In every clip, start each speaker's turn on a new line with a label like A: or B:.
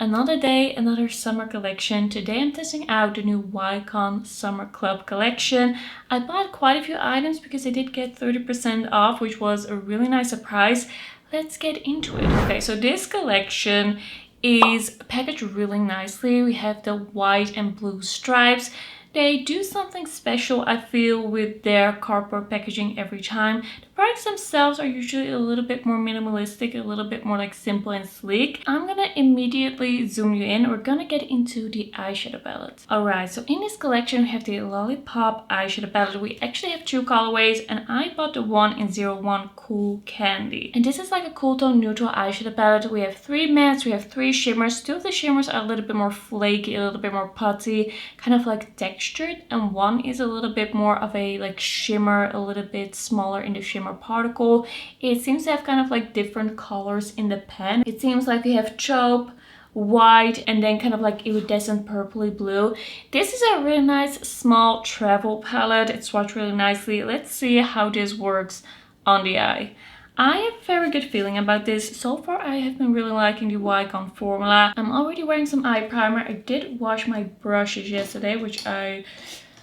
A: Another day, another summer collection. Today I'm testing out the new Wycon Summer Club collection. I bought quite a few items because I did get 30% off, which was a really nice surprise. Let's get into it. Okay, so this collection is packaged really nicely. We have the white and blue stripes. They do something special, I feel, with their cardboard packaging every time. The products themselves are usually a little bit more minimalistic, a little bit more like simple and sleek. I'm gonna immediately zoom you in. We're gonna get into the eyeshadow palette. Alright, so in this collection we have the Lollipop eyeshadow palette. We actually have two colorways and I bought the one in 01 Cool Candy. And this is like a cool tone neutral eyeshadow palette. We have 3 mattes, we have 3 shimmers. 2 of the shimmers are a little bit more flaky, a little bit more putty, kind of like textured, and one is a little bit more of a like shimmer, a little bit smaller in the shimmer particle. It seems to have kind of like different colors in the pen. It seems like we have taupe, white, and then kind of like iridescent purpley blue. This is a really nice small travel palette. It swatched really nicely. Let's see how this works on the eye. I have a very good feeling about this. So far I have been really liking the Wycon formula. I'm already wearing some eye primer. I did wash my brushes yesterday, which I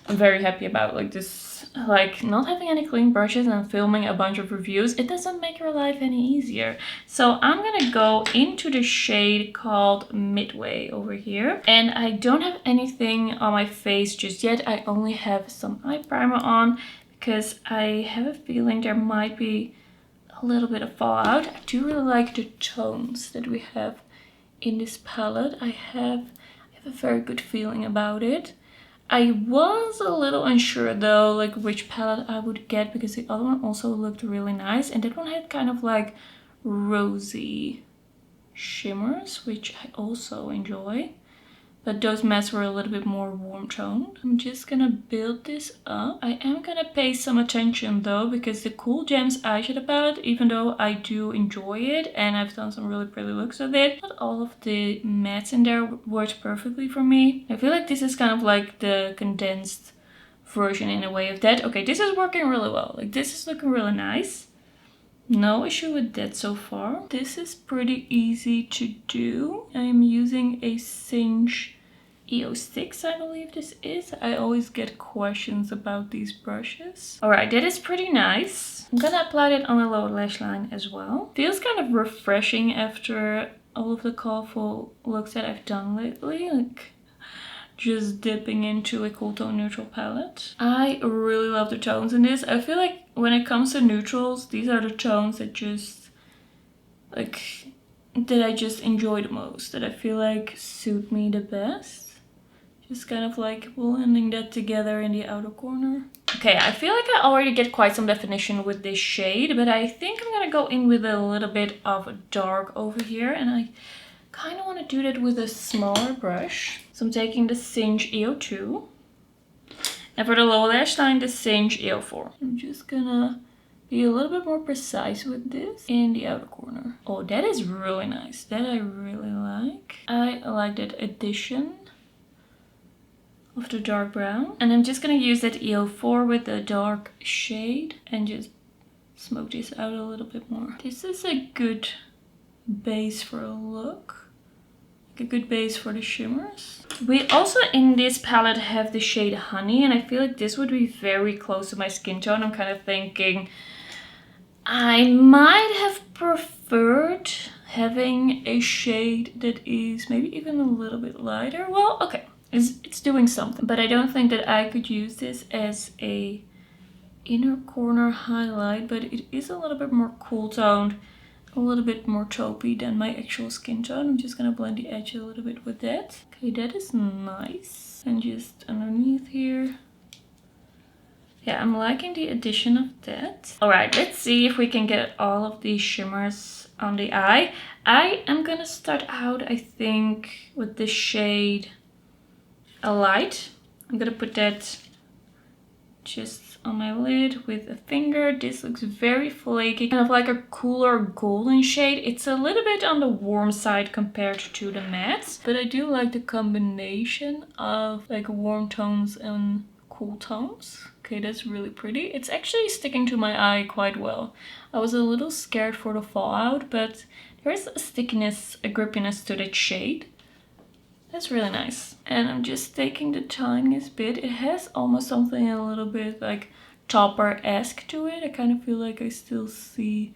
A: am very happy about. Like this, like not having any clean brushes and filming a bunch of reviews, it doesn't make your life any easier. So I'm gonna go into the shade called Midway over here. And I don't have anything on my face just yet. I only have some eye primer on because I have a feeling there might be a little bit of fallout. I do really like the tones that we have in this palette. I have a very good feeling about it. I was a little unsure though, like which palette I would get, because the other one also looked really nice, and that one had kind of like rosy shimmers, which I also enjoy. But those mattes were a little bit more warm toned. I'm just gonna build this up. I am gonna pay some attention though, because the Cool Gems eyeshadow palette, even though I do enjoy it and I've done some really pretty looks with it, not all of the mattes in there worked perfectly for me. I feel like this is kind of like the condensed version in a way of that. Okay, this is working really well. Like this is looking really nice. No issue with that so far. This is pretty easy to do. I am using a Singe EO6, I believe this is. I always get questions about these brushes. Alright, that is pretty nice. I'm gonna apply it on my lower lash line as well. Feels kind of refreshing after all of the colorful looks that I've done lately. Like just dipping into a cool tone neutral palette. I really love the tones in this. I feel like when it comes to neutrals, these are the tones that just like that I just enjoy the most, that I feel like suit me the best. Just kind of like blending that together in the outer corner. Okay, I feel like I already get quite some definition with this shade, but I think I'm gonna go in with a little bit of dark over here, and I kind of want to do that with a smaller brush. So I'm taking the Singe EO2, and for the lower lash line, the Singe EO4. I'm just gonna be a little bit more precise with this in the outer corner. Oh, that is really nice. That I really like. I like that addition of the dark brown. And I'm just gonna use that EO4 with the dark shade and just smoke this out a little bit more. This is a good base for a look. Like a good base for the shimmers. We also in this palette have the shade Honey, and I feel like this would be very close to my skin tone. I'm kind of thinking I might have preferred having a shade that is maybe even a little bit lighter. Well, okay. It's doing something, but I don't think that I could use this as a inner corner highlight, but it is a little bit more cool toned, a little bit more taupey than my actual skin tone. I'm just gonna blend the edge a little bit with that. Okay, that is nice. And just underneath here. Yeah, I'm liking the addition of that. All right, let's see if we can get all of these shimmers on the eye. I am gonna start out, I think, with the shade A Light. I'm gonna put that just on my lid with a finger. This looks very flaky, kind of like a cooler golden shade. It's a little bit on the warm side compared to the mattes, but I do like the combination of like warm tones and cool tones. Okay, that's really pretty. It's actually sticking to my eye quite well. I was a little scared for the fallout, but there is a stickiness, a grippiness to that shade. That's really nice. And I'm just taking the tiniest bit. It has almost something a little bit like topper-esque to it. I kind of feel like I still see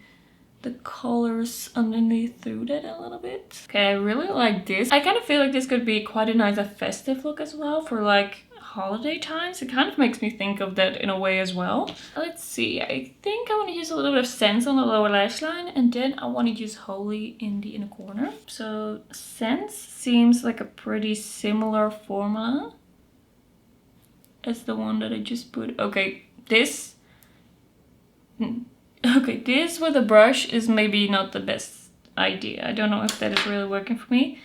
A: the colors underneath through that a little bit. Okay, I really like this. I kind of feel like this could be quite a nice festive look as well for like holiday times. It kind of makes me think of that in a way as well. Let's see, I think I want to use a little bit of Sense on the lower lash line, and then I want to use Holy in the inner corner. So Sense seems like a pretty similar formula as the one that I just put. Okay, this with a brush is maybe not the best idea. I don't know if that is really working for me.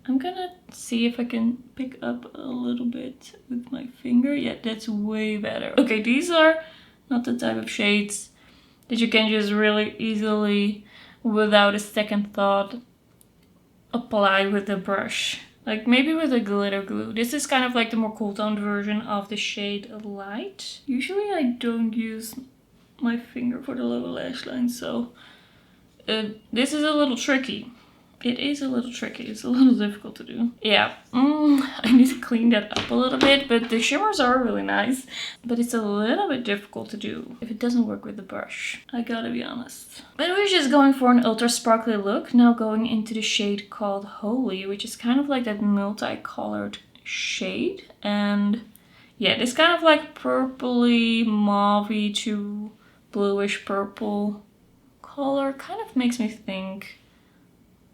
A: I'm gonna see if I can pick up a little bit with my finger. Yeah, that's way better. Okay, these are not the type of shades that you can just really easily, without a second thought, apply with a brush. Like maybe with a glitter glue. This is kind of like the more cool toned version of the shade Light. Usually I don't use my finger for the lower lash line, so this is a little tricky. It is a little tricky. It's a little difficult to do. Yeah, I need to clean that up a little bit, but the shimmers are really nice. But it's a little bit difficult to do if it doesn't work with the brush. I gotta be honest. But we're just going for an ultra sparkly look. Now going into the shade called Holy, which is kind of like that multicolored shade. And yeah, this kind of like purpley, mauvey to bluish purple color kind of makes me think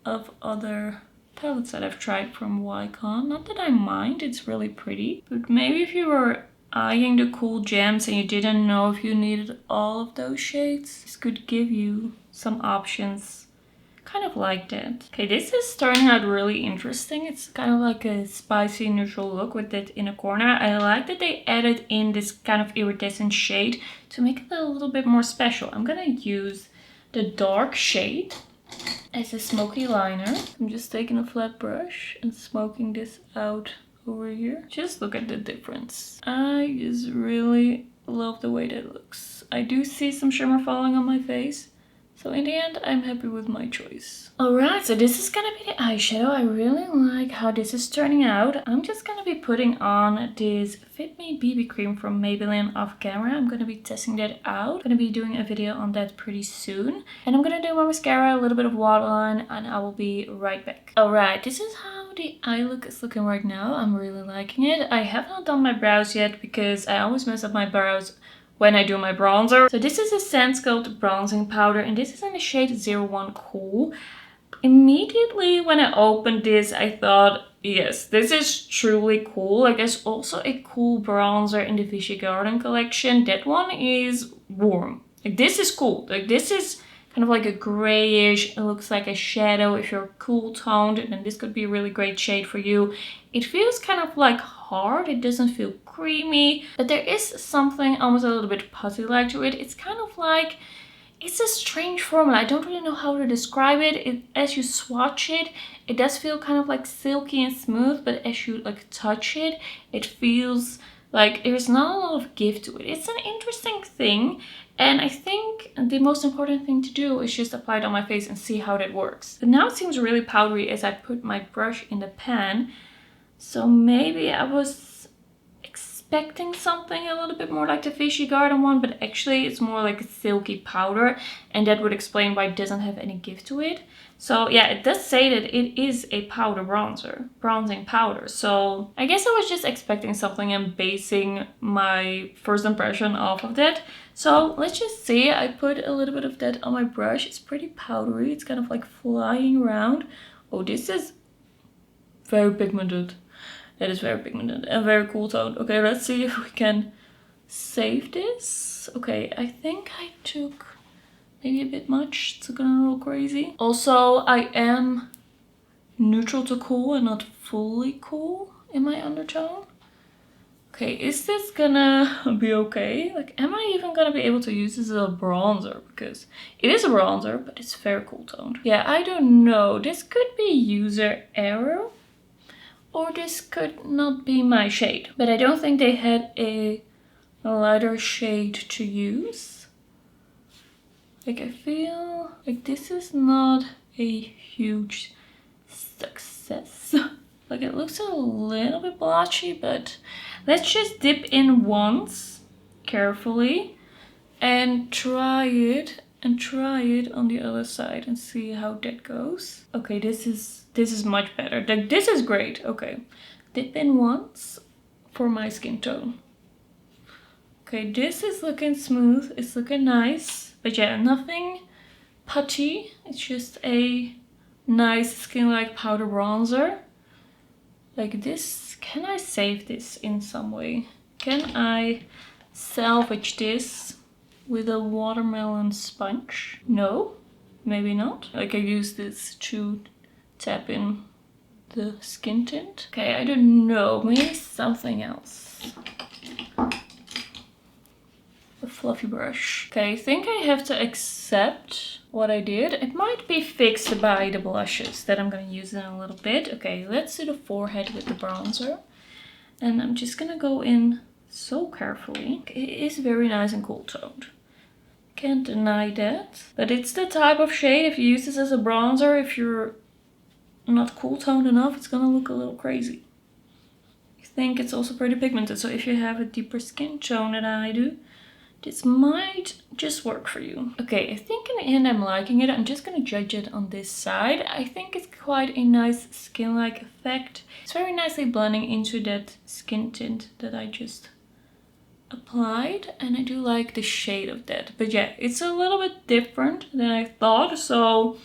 A: of other palettes that I've tried from Wycon. Not that I mind, it's really pretty. But maybe if you were eyeing the cool gems and you didn't know if you needed all of those shades, this could give you some options kind of like that. Okay, this is turning out really interesting. It's kind of like a spicy neutral look with that inner corner. I like that they added in this kind of iridescent shade to make it a little bit more special. I'm gonna use the dark shade as a smoky liner. I'm just taking a flat brush and smoking this out over here. Just look at the difference. I just really love the way that looks. I do see some shimmer falling on my face. So in the end, I'm happy with my choice. Alright, so this is gonna be the eyeshadow. I really like how this is turning out. I'm just gonna be putting on this Fit Me BB cream from Maybelline off camera. I'm gonna be testing that out. I'm gonna be doing a video on that pretty soon. And I'm gonna do my mascara, a little bit of waterline, and I will be right back. Alright, this is how the eye look is looking right now. I'm really liking it. I have not done my brows yet because I always mess up my brows when I do my bronzer. So this is a Sculpt bronzing powder, and this is in the shade 01 Cool. Immediately when I opened this, I thought, yes, this is truly cool. Like, there's also a cool bronzer in the Vichy Garden collection. That one is warm. Like, this is cool. Like, this is kind of like a grayish, it looks like a shadow. If you're cool toned, then this could be a really great shade for you. It feels kind of like hard, it doesn't feel creamy, but there is something almost a little bit putty-like to it. It's kind of like, it's a strange formula. I don't really know how to describe it. As you swatch it, it does feel kind of like silky and smooth, but as you like touch it, it feels like there's not a lot of give to it. It's an interesting thing, and I think the most important thing to do is just apply it on my face and see how that works. But now it seems really powdery as I put my brush in the pan, so maybe I was expecting something a little bit more like the Vichy Garden one, but actually it's more like a silky powder, and that would explain why it doesn't have any give to it. So yeah, it does say that it is a powder bronzing powder. So I guess I was just expecting something and basing my first impression off of that. So let's just see. I put a little bit of that on my brush. It's pretty powdery. It's kind of like flying around. Oh, this is very pigmented. That is very pigmented and very cool toned. Okay, let's see if we can save this. Okay, I think I took maybe a bit much. It's looking a little crazy. Also, I am neutral to cool and not fully cool in my undertone. Okay, is this gonna be okay? Like, am I even gonna be able to use this as a bronzer? Because it is a bronzer, but it's very cool toned. Yeah, I don't know. This could be user error, or this could not be my shade. But I don't think they had a lighter shade to use. Like, I feel like this is not a huge success. Like, Like it looks a little bit blotchy, but let's just dip in once carefully and try it on the other side and see how that goes. Okay, this is much better. Like this is great. Okay, dip in once for my skin tone. Okay, this is looking smooth. It's looking nice, but yeah, nothing putty. It's just a nice skin-like powder bronzer. Like this, can I save this in some way? Can I salvage this with a watermelon sponge? No, maybe not. Like I use this to tap in the skin tint. Okay, I don't know, maybe something else. A fluffy brush. Okay, I think I have to accept what I did. It might be fixed by the blushes that I'm gonna use in a little bit. Okay, let's do the forehead with the bronzer. And I'm just gonna go in so carefully. It is very nice and cool toned. Can't deny that. But it's the type of shade, if you use this as a bronzer, if you're not cool toned enough, it's gonna look a little crazy. I think it's also pretty pigmented, so if you have a deeper skin tone than I do, this might just work for you. Okay, I think in the end I'm liking it. I'm just gonna judge it on this side. I think it's quite a nice skin-like effect. It's very nicely blending into that skin tint that I just applied, and I do like the shade of that. But yeah, it's a little bit different than I thought, so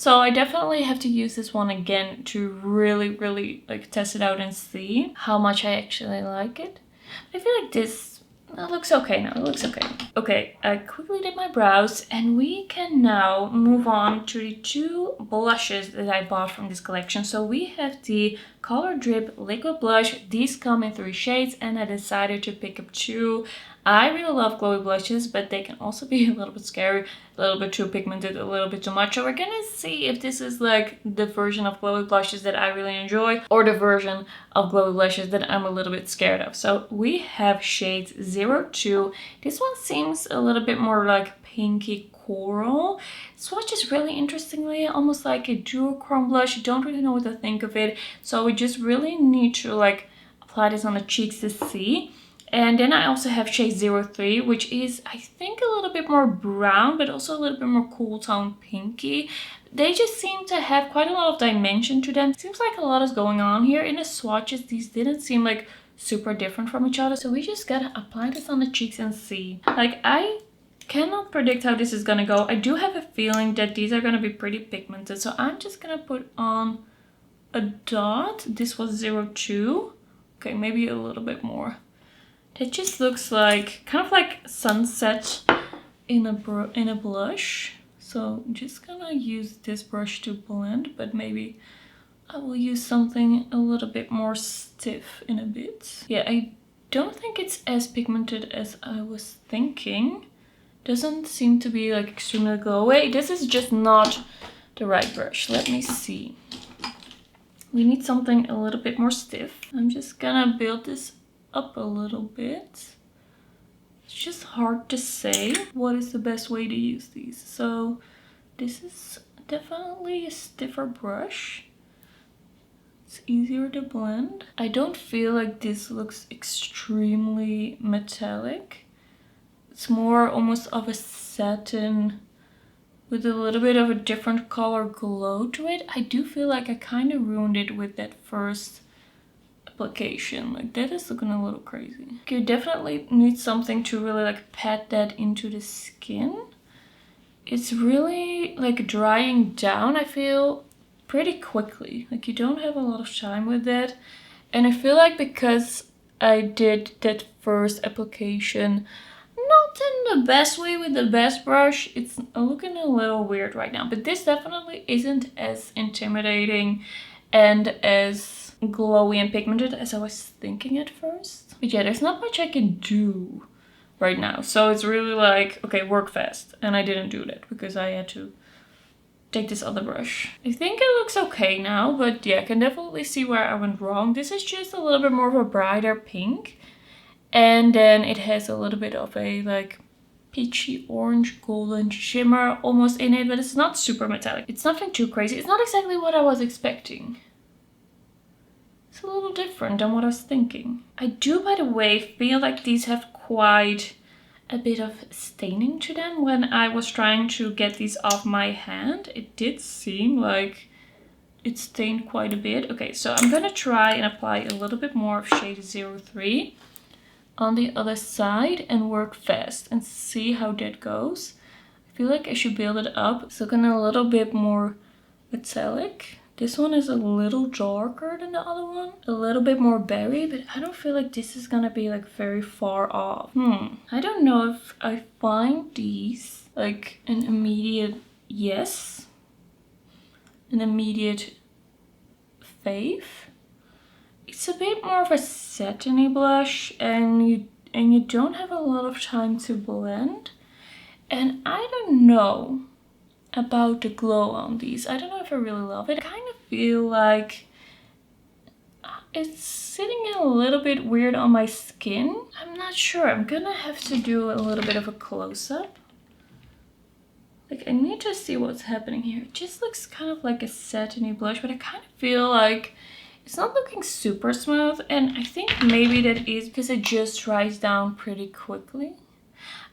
A: I definitely have to use this one again to really like test it out and see how much I actually like it. I feel like this looks okay now. It looks okay. Okay, I quickly did my brows, and we can now move on to the two blushes that I bought from this collection. So we have the Color Drip Liquid Blush. These come in 3 shades, and I decided to pick up 2. I really love glowy blushes, but they can also be a little bit scary, a little bit too pigmented, a little bit too much. So we're gonna see if this is like the version of glowy blushes that I really enjoy, or the version of glowy blushes that I'm a little bit scared of. So we have shades 02. This one seems a little bit more like pinky coral. Swatches really interestingly, almost like a duochrome blush. Don't really know what to think of it. So we just really need to like apply this on the cheeks to see. And then I also have shade 03, which is, I think, a little bit more brown, but also a little bit more cool tone pinky. They just seem to have quite a lot of dimension to them. Seems like a lot is going on here. In the swatches, these didn't seem like super different from each other. So we just gotta apply this on the cheeks and see. Like, I cannot predict how this is gonna go. I do have a feeling that these are gonna be pretty pigmented. So I'm just gonna put on a dot. This was 02. Okay, maybe a little bit more. It just looks like, kind of like sunset in a blush. So I'm just gonna use this brush to blend, but maybe I will use something a little bit more stiff in a bit. Yeah, I don't think it's as pigmented as I was thinking. Doesn't seem to be like extremely glowy. This is just not the right brush. Let me see. We need something a little bit more stiff. I'm just gonna build this up a little bit. It's just hard to say what is the best way to use these. So this is definitely a stiffer brush. It's easier to blend. I don't feel like this looks extremely metallic. It's more almost of a satin with a little bit of a different color glow to it. I do feel like I kind of ruined it with that first application. Like, that is looking a little crazy. Okay, you definitely need something to really like pat that into the skin. It's really like drying down, I feel, pretty quickly. Like, you don't have a lot of time with that. And I feel like because I did that first application not in the best way with the best brush, it's looking a little weird right now. But this definitely isn't as intimidating and as glowy and pigmented as I was thinking at first. But yeah, there's not much I can do right now. So it's really like, okay, work fast. And I didn't do that because I had to take this other brush. I think it looks okay now, but yeah, I can definitely see where I went wrong. This is just a little bit more of a brighter pink. And then it has a little bit of a like peachy orange golden shimmer almost in it, but it's not super metallic. It's nothing too crazy. It's not exactly what I was expecting. It's a little different than what I was thinking. I do, by the way, feel like these have quite a bit of staining to them. When I was trying to get these off my hand, it did seem like it stained quite a bit. Okay, so I'm gonna try and apply a little bit more of shade 03 on the other side and work fast and see how that goes. I feel like I should build it up. So going a little bit more metallic. This one is a little darker than the other one. A little bit more berry, but I don't feel like this is gonna be like very far off. I don't know if I find these like an immediate yes, an immediate fave. It's a bit more of a satiny blush, and you don't have a lot of time to blend. And I don't know about the glow on these. I don't know if I really love it. I kind of feel like it's sitting in a little bit weird on my skin. I'm not sure. I'm gonna have to do a little bit of a close-up. Like, I need to see what's happening here. It just looks kind of like a satiny blush, but I kind of feel like it's not looking super smooth. And I think maybe that is because it just dries down pretty quickly.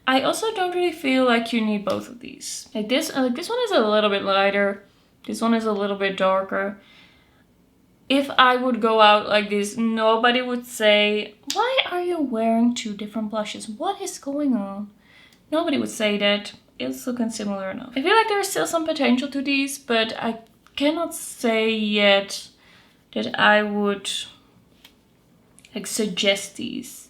A: I also don't really feel like you need both of these. Like this one is a little bit lighter. This one is a little bit darker. If I would go out like this, nobody would say, why are you wearing two different blushes? What is going on? Nobody would say that. It's looking similar enough. I feel like there's still some potential to these, but I cannot say yet that I would like suggest these.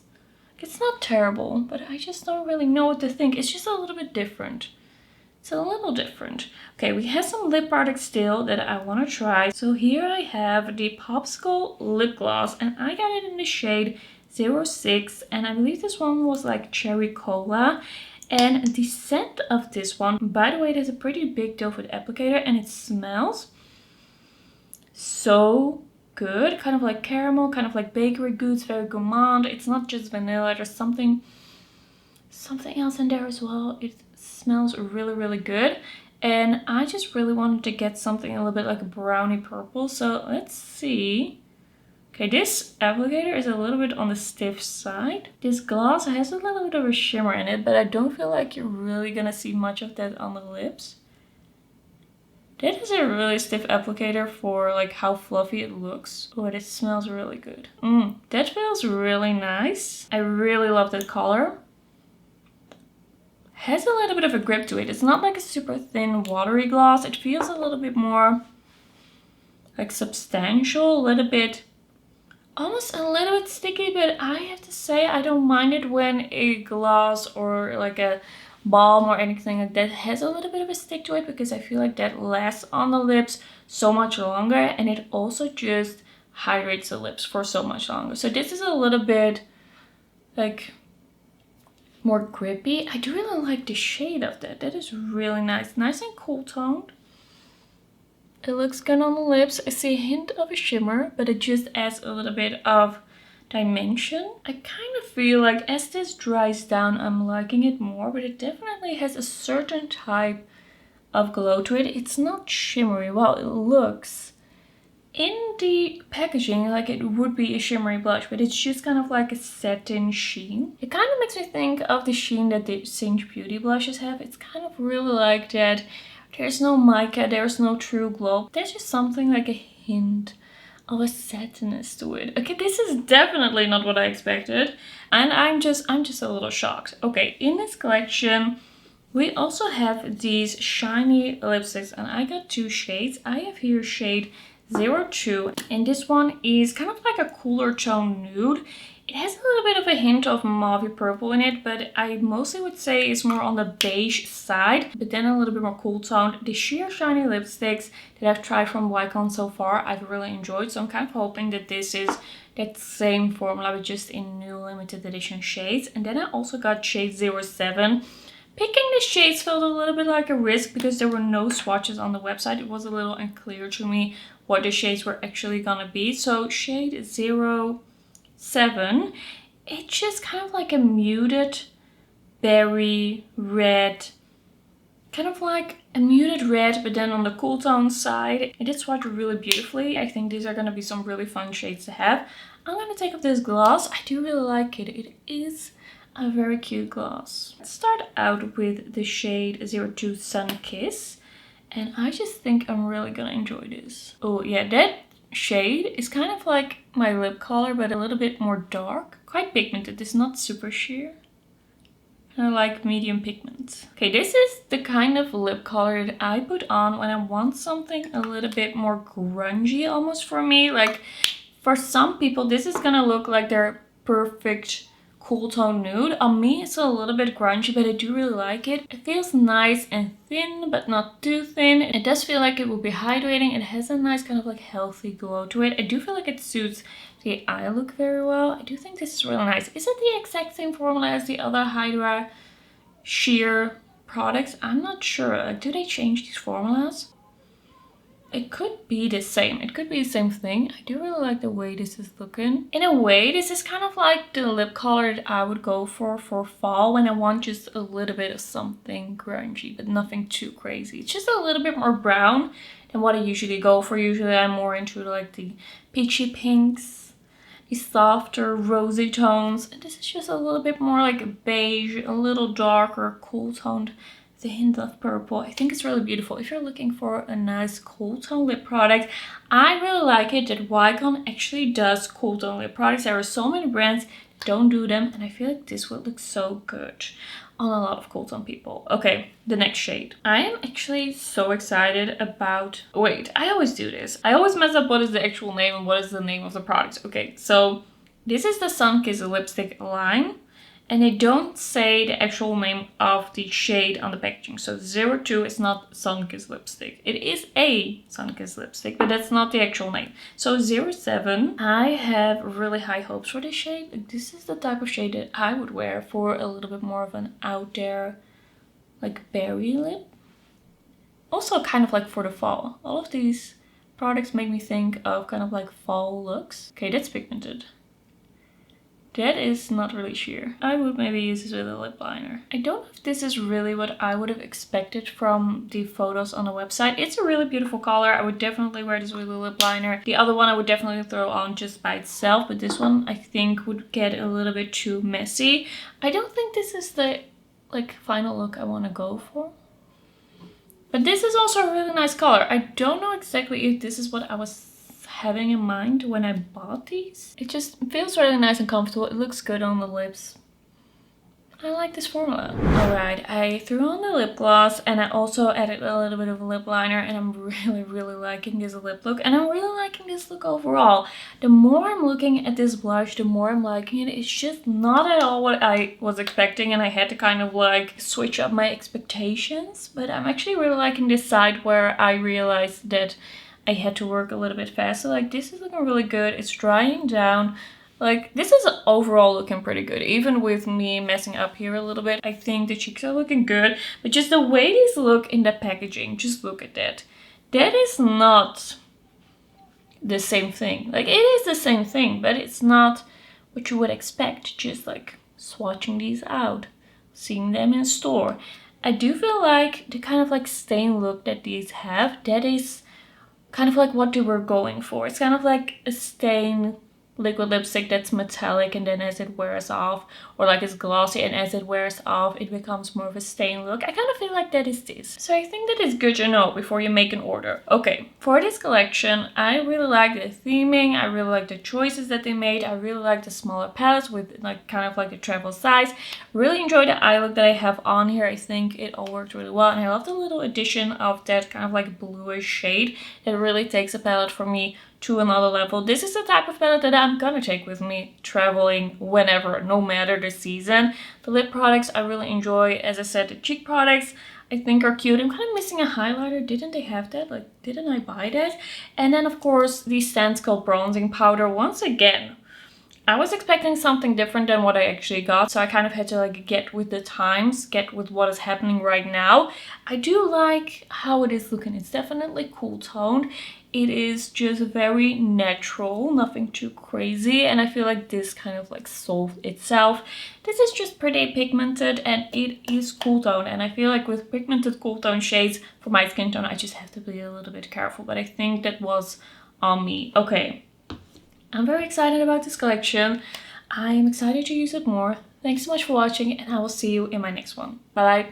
A: It's not terrible, but I just don't really know what to think. It's just a little bit different. It's a little different. Okay, we have some lip products still that I want to try. So here I have the Popsicle lip gloss, and I got it in the shade 06, and I believe this one was like cherry cola. And the scent of this one, by the way, it has a pretty big doe foot applicator, and it smells so good. Kind of like caramel, kind of like bakery goods, very gourmand. It's not just vanilla, there's something else in there as well. It smells really, really good. And I just really wanted to get something a little bit like a brownie purple. So let's see. Okay, this applicator is a little bit on the stiff side. This gloss has a little bit of a shimmer in it, but I don't feel like you're really gonna see much of that on the lips. That is a really stiff applicator for like how fluffy it looks. Oh, it smells really good. That feels really nice. I really love that color. Has a little bit of a grip to it. It's not like a super thin watery gloss. It feels a little bit more like substantial, a little bit, almost a little bit sticky, but I have to say I don't mind it when a gloss or like a balm or anything like that has a little bit of a stick to it, because I feel like that lasts on the lips so much longer, and it also just hydrates the lips for so much longer. So this is a little bit like more grippy. I do really like the shade of that. That is really nice. Nice and cool toned. It looks good on the lips. I see a hint of a shimmer, but it just adds a little bit of dimension. I kind of feel like as this dries down, I'm liking it more, but it definitely has a certain type of glow to it. It's not shimmery. Well, it looks in the packaging like it would be a shimmery blush, but it's just kind of like a satin sheen. It kind of makes me think of the sheen that the Cinch Beauty blushes have. It's kind of really like that. There's no mica, there's no true glow. There's just something like a hint of a satinness to it. Okay, this is definitely not what I expected, and I'm just a little shocked. Okay, in this collection we also have these shiny lipsticks, and I got two shades. I have here shade 02, and this one is kind of like a cooler tone nude. It has a little bit of a hint of mauve purple in it, but I mostly would say it's more on the beige side, but then a little bit more cool toned. The sheer shiny lipsticks that I've tried from Wycon so far, I've really enjoyed. So I'm kind of hoping that this is that same formula, but just in new limited edition shades. And then I also got shade 07. Picking the shades felt a little bit like a risk because there were no swatches on the website. It was a little unclear to me what the shades were actually gonna be. So shade 07, it's just kind of like a muted berry red kind of like a muted red, but then on the cool tone side. It did swatch really beautifully. I think these are going to be some really fun shades to have. I'm going to take off this gloss. I do really like it. It is a very cute gloss. Let's start out with the shade 02 Sunkissed. And I just think I'm really gonna enjoy this. Oh yeah, that shade is kind of like my lip color, but a little bit more dark. Quite pigmented, it's not super sheer. I like medium pigment. Okay, this is the kind of lip color that I put on when I want something a little bit more grungy almost for me. Like for some people, this is gonna look like their perfect cool tone nude. On me, it's a little bit grungy, but I do really like it. It feels nice and thin, but not too thin. It does feel like it will be hydrating. It has a nice kind of like healthy glow to it. I do feel like it suits the eye look very well. I do think this is really nice. Is it the exact same formula as the other Hydra sheer products? I'm not sure. Like, do they change these formulas? It could be the same. It could be the same thing. I do really like the way this is looking. In a way, this is kind of like the lip color that I would go for fall when I want just a little bit of something grungy, but nothing too crazy. It's just a little bit more brown than what I usually go for. Usually I'm more into like the peachy pinks, the softer rosy tones. And this is just a little bit more like a beige, a little darker, cool toned. The hint of purple. I think it's really beautiful. If you're looking for a nice cool tone lip product, I really like it that Wycon actually does cool tone lip products. There are so many brands that don't do them, and I feel like this would look so good on a lot of cool tone people. Okay, the next shade. I am actually so excited about... Wait, I always do this. I always mess up what is the actual name and what is the name of the product. Okay, so this is the Sunkissed lipstick line. And they don't say the actual name of the shade on the packaging. So 02 is not Sunkissed lipstick. It is a Sunkissed lipstick, but that's not the actual name. So 07, I have really high hopes for this shade. Like, this is the type of shade that I would wear for a little bit more of an out there, like berry lip. Also kind of like for the fall. All of these products make me think of kind of like fall looks. Okay, that's pigmented. That is not really sheer. I would maybe use this with a lip liner. I don't know if this is really what I would have expected from the photos on the website. It's a really beautiful color. I would definitely wear this with a lip liner. The other one I would definitely throw on just by itself, but this one I think would get a little bit too messy. I don't think this is the like final look I want to go for. But this is also a really nice color. I don't know exactly if this is what I was having in mind when I bought these. It just feels really nice and comfortable. It looks good on the lips. I like this formula. Alright, I threw on the lip gloss and I also added a little bit of a lip liner, and I'm really liking this lip look, and I'm really liking this look overall. The more I'm looking at this blush, the more I'm liking it. It's just not at all what I was expecting, and I had to kind of like switch up my expectations. But I'm actually really liking this side where I realized that I had to work a little bit faster. Like, this is looking really good. It's drying down. Like, this is overall looking pretty good. Even with me messing up here a little bit, I think the cheeks are looking good. But just the way these look in the packaging, just look at that. That is not the same thing. Like, it is the same thing, but it's not what you would expect. Just like swatching these out, seeing them in store. I do feel like the kind of like stain look that these have, that is kind of like what they were going for. It's kind of like a stain liquid lipstick that's metallic, and then as it wears off, or like it's glossy and as it wears off it becomes more of a stain look. I kind of feel like that is this. So I think that is good to know before you make an order. Okay, for this collection I really like the theming, I really like the choices that they made, I really like the smaller palettes with like kind of like the travel size. Really enjoy the eye look that I have on here. I think it all worked really well, and I love the little addition of that kind of like bluish shade that really takes a palette for me to another level. This is the type of palette that I'm gonna take with me traveling whenever, no matter the season. The lip products I really enjoy. As I said, the cheek products I think are cute. I'm kind of missing a highlighter. Didn't they have that? Like, didn't I buy that? And then of course the Sculpt bronzing powder. Once again, I was expecting something different than what I actually got, so I kind of had to like get with the times, get with what is happening right now. I do like how it is looking. It's definitely cool toned. It is just very natural, nothing too crazy, and I feel like this kind of like solved itself. This is just pretty pigmented and it is cool tone, and I feel like with pigmented cool tone shades for my skin tone I just have to be a little bit careful, but I think that was on me. Okay, I'm very excited about this collection. I am excited to use it more. Thanks so much for watching, and I will see you in my next one. Bye bye.